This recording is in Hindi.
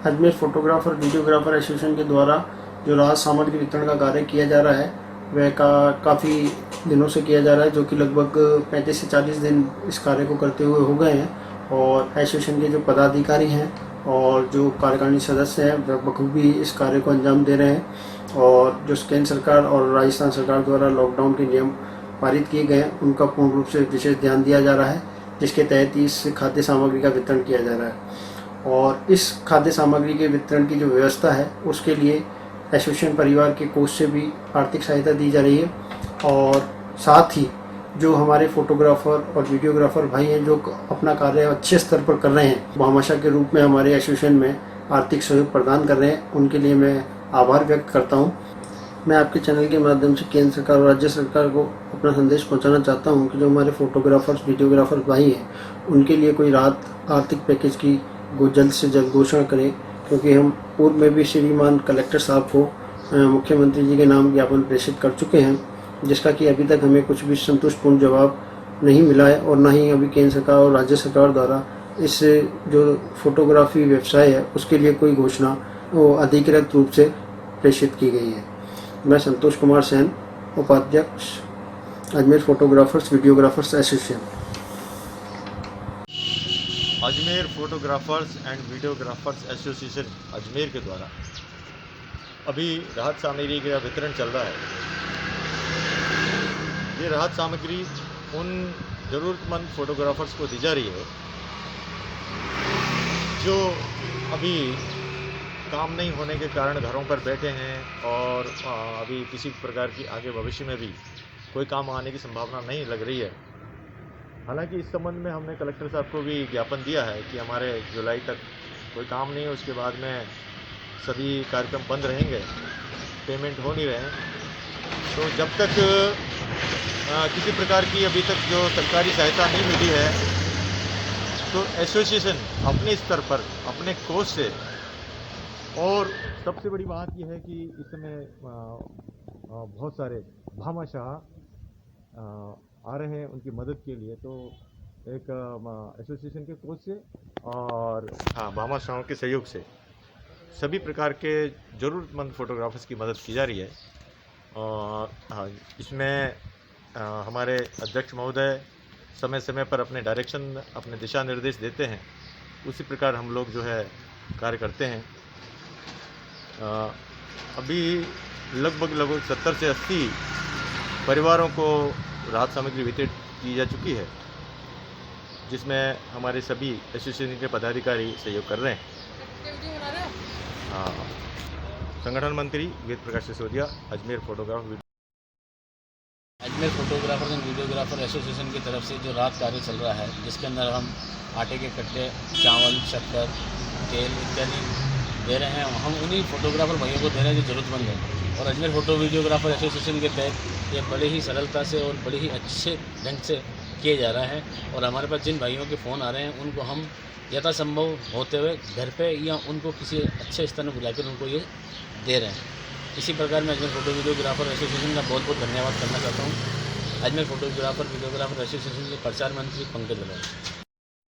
अजमेर फोटोग्राफर वीडियोग्राफर एसोसिएशन के द्वारा जो राहत सामग्री वितरण का कार्य किया जा रहा है वह काफ़ी दिनों से किया जा रहा है, जो कि लगभग 35 से 40 दिन इस कार्य को करते हुए हो गए हैं। और एसोसिएशन के जो पदाधिकारी हैं और जो कार्यकारिणी सदस्य हैं वह बखूबी इस कार्य को अंजाम दे रहे हैं। और जो केंद्र सरकार और राजस्थान सरकार द्वारा लॉकडाउन के नियम पारित किए गए हैं उनका पूर्ण रूप से विशेष ध्यान दिया जा रहा है, जिसके तहत इस खाद्य सामग्री का वितरण किया जा रहा है। और इस खाद्य सामग्री के वितरण की जो व्यवस्था है उसके लिए एसोसिएशन परिवार के कोष से भी आर्थिक सहायता दी जा रही है। और साथ ही जो हमारे फोटोग्राफर और वीडियोग्राफर भाई हैं जो अपना कार्य अच्छे स्तर पर कर रहे हैं, भामाशाह के रूप में हमारे एसोसिएशन में आर्थिक सहयोग प्रदान कर रहे हैं, उनके लिए मैं आभार व्यक्त करता हूँ। मैं आपके चैनल के माध्यम से केंद्र सरकार और राज्य सरकार को अपना संदेश पहुंचाना चाहता हूं कि जो हमारे फोटोग्राफर्स वीडियोग्राफर भाई हैं उनके लिए कोई राहत आर्थिक पैकेज की जल्द से जल्द घोषणा करें, क्योंकि हम पूर्व में भी श्रीमान कलेक्टर साहब को मुख्यमंत्री जी के नाम ज्ञापन प्रेषित कर चुके हैं, जिसका कि अभी तक हमें कुछ भी संतुष्टपूर्ण जवाब नहीं मिला है। और न ही अभी केंद्र सरकार और राज्य सरकार द्वारा इस जो फोटोग्राफी व्यवसाय है उसके लिए कोई घोषणा वो अधिकृत रूप से प्रेषित की गई है। मैं संतोष कुमार सेन, उपाध्यक्ष Ajmer photographers videographers association. Ajmer photographers and videographers association Ajmer के द्वारा अभी राहत सामग्री का वितरण चल रहा है। ये राहत सामग्री उन ज़रूरतमंद फोटोग्राफर्स को दी जा रही है जो अभी काम नहीं होने के कारण घरों पर बैठे हैं और अभी किसी प्रकार की आगे भविष्य में भी कोई काम आने की संभावना नहीं लग रही है। हालांकि इस संबंध में हमने कलेक्टर साहब को भी ज्ञापन दिया है कि हमारे जुलाई तक कोई काम नहीं है, उसके बाद में सभी कार्यक्रम बंद रहेंगे, पेमेंट हो नहीं रहे। तो जब तक किसी प्रकार की अभी तक जो सरकारी सहायता नहीं मिली है तो एसोसिएशन अपने स्तर पर अपने कोष से, और सबसे बड़ी बात यह है कि इस समय बहुत सारे भामाशाह आ रहे हैं उनकी मदद के लिए, तो एक एसोसिएशन के कोष से और भामाशाहों के सहयोग से सभी प्रकार के ज़रूरतमंद फोटोग्राफर्स की मदद की जा रही है। और इसमें हमारे अध्यक्ष महोदय समय समय पर अपने डायरेक्शन, अपने दिशा निर्देश देते हैं, उसी प्रकार हम लोग जो है कार्य करते हैं। अभी लगभग 70 से 80 परिवारों को राहत सामग्री वितरित की जा चुकी है, जिसमें हमारे सभी एसोसिएशन के पदाधिकारी सहयोग कर रहे हैं। संगठन मंत्री Ved Prakash Sisodia, Ajmer photographer and videographer association की तरफ से जो राहत कार्य चल रहा है, जिसके अंदर हम आटे के कट्टे, चावल, शक्कर, तेल इत्यादि दे रहे हैं, हम उन्हीं फोटोग्राफर भाइयों को दे रहे हैं जो ज़रूरतमंद है। और अजमेर फोटो वीडियोग्राफर एसोसिएशन के तहत ये बड़े ही सरलता से और बड़े ही अच्छे ढंग से किए जा रहा है। और हमारे पास जिन भाइयों के फ़ोन आ रहे हैं उनको हम यथासंभव होते हुए घर पे या उनको किसी अच्छे स्थान में बुलाकर उनको ये दे रहे हैं। इसी प्रकार मैं अजमेर फोटो वीडियोग्राफर एसोसिएशन का बहुत बहुत धन्यवाद करना चाहता हूँ। अजमेर फोटोग्राफर वीडियोग्राफर एसोसिएशन के प्रचार मंत्री पंकज दलाल।